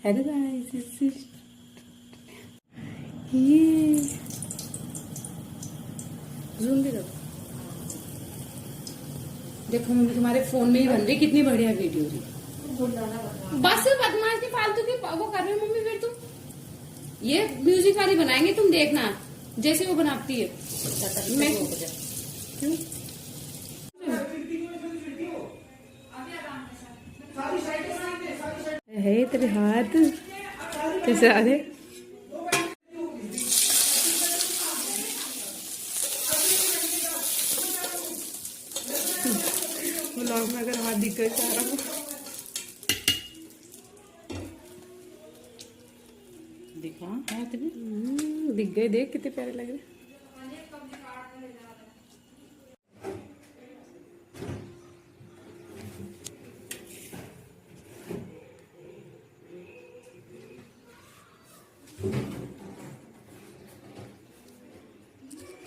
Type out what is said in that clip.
Hello guys, ये zoom भी करो। देखो मम्मी तुम्हारे फोन में ही बन रही, कितनी बढ़िया वीडियो रही। बस बदमाश की फालतू की वो कर रहे हो मम्मी। फिर तुम ये म्यूजिक वाली बनाएंगे, तुम देखना जैसे वो बनाती है। मैं क्यों है तेरे हाथ कैसे आ रहे? व्लॉग में अगर हाथ दिख गए सारा दिखा हाथ भी दिख गए। देख कितने प्यारे लग रहे।